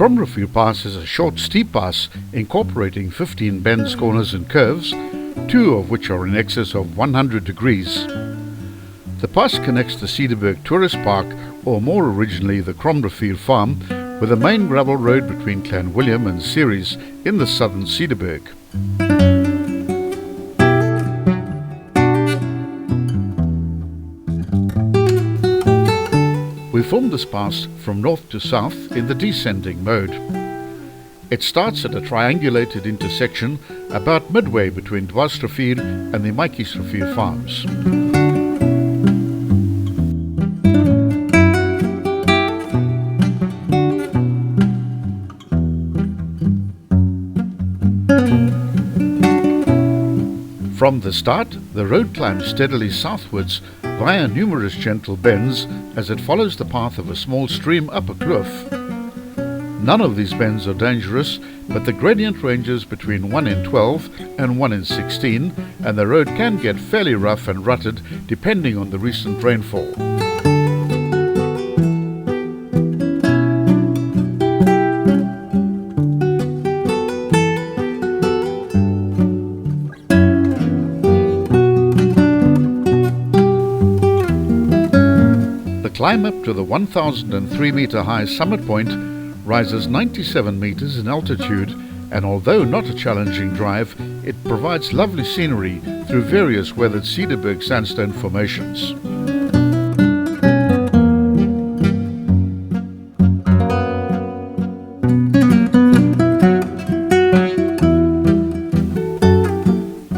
Kromrivier Pass is a short steep pass incorporating 15 bends, corners and curves, 2 of which are in excess of 100 degrees. The pass connects the Cederberg Tourist Park, or more originally the Kromrivier Farm, with a main gravel road between Clan William and Ceres in the southern Cederberg. We filmed this pass from north to south in the descending mode. It starts at a triangulated intersection about midway between Dwarsrivier and the Maatjiesrivier farms. From the start, the road climbs steadily southwards via numerous gentle bends as it follows the path of a small stream up a cliff. None of these bends are dangerous, but the gradient ranges between 1 in 12 and 1 in 16, and the road can get fairly rough and rutted depending on the recent rainfall. The climb up to the 1,003 meter high summit point rises 97 meters in altitude, and although not a challenging drive, it provides lovely scenery through various weathered Cederberg sandstone formations.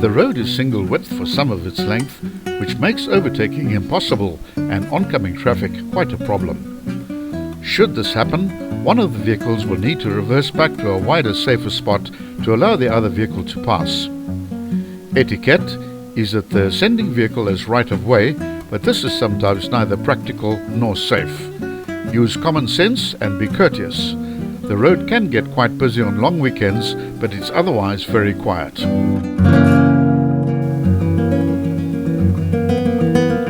The road is single width for some of its length, which makes overtaking impossible and oncoming traffic quite a problem. Should this happen, one of the vehicles will need to reverse back to a wider, safer spot to allow the other vehicle to pass. Etiquette is that the ascending vehicle has right of way, but this is sometimes neither practical nor safe. Use common sense and be courteous. The road can get quite busy on long weekends, but it's otherwise very quiet.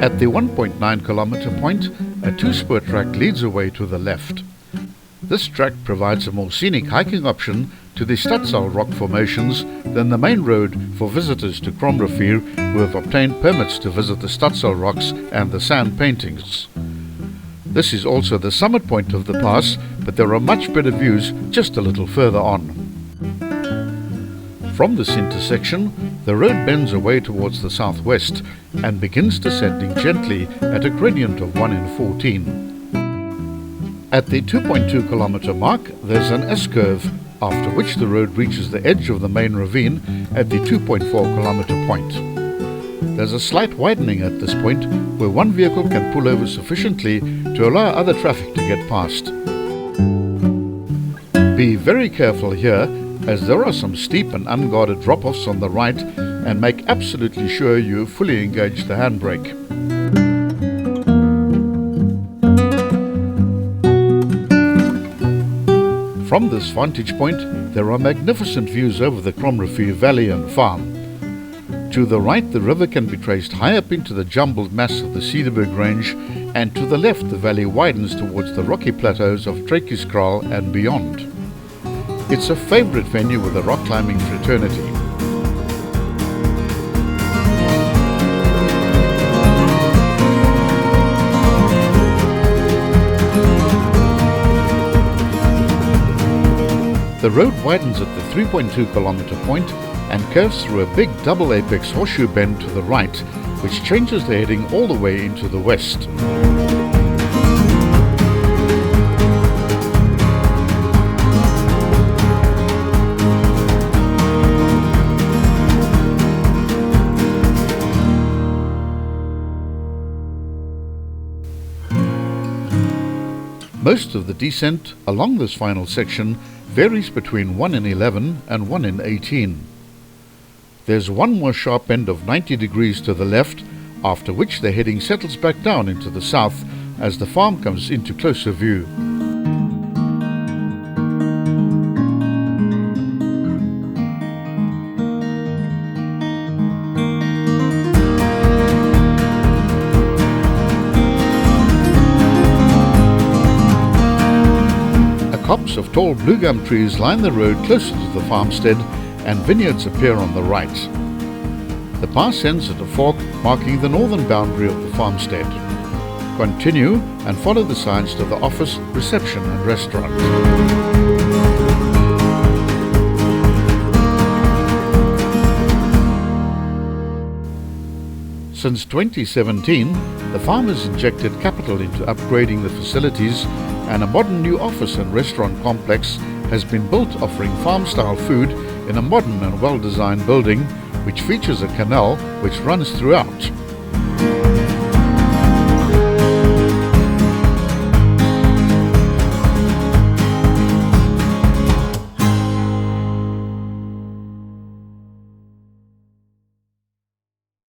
At the 1.9 kilometer point, a two-spur track leads away to the left. This track provides a more scenic hiking option to the Stadsaal rock formations than the main road for visitors to Kromrivier who have obtained permits to visit the Stadsaal rocks and the sand paintings. This is also the summit point of the pass, but there are much better views just a little further on. From this intersection, the road bends away towards the southwest and begins descending gently at a gradient of 1 in 14. At the 2.2 kilometer mark, there's an S-curve, after which the road reaches the edge of the main ravine at the 2.4 kilometer point. There's a slight widening at this point, where one vehicle can pull over sufficiently to allow other traffic to get past. Be very careful here, as there are some steep and unguarded drop-offs on the right, and make absolutely sure you fully engage the handbrake. From this vantage point, there are magnificent views over the Kromrivier Valley and farm. To the right, the river can be traced high up into the jumbled mass of the Cederberg range, and to the left, the valley widens towards the rocky plateaus of Trekkieskraal and beyond. It's a favorite venue with the rock climbing fraternity. The road widens at the 3.2 kilometer point and curves through a big double apex horseshoe bend to the right, which changes the heading all the way into the west. Most of the descent along this final section varies between 1 in 11 and 1 in 18. There's one more sharp bend of 90 degrees to the left, after which the heading settles back down into the south as the farm comes into closer view. Clumps of tall blue gum trees line the road closer to the farmstead, and vineyards appear on the right. The pass ends at a fork marking the northern boundary of the farmstead. Continue and follow the signs to the office, reception and restaurant. Since 2017, the farm has injected capital into upgrading the facilities, and a modern new office and restaurant complex has been built offering farm-style food in a modern and well-designed building which features a canal which runs throughout.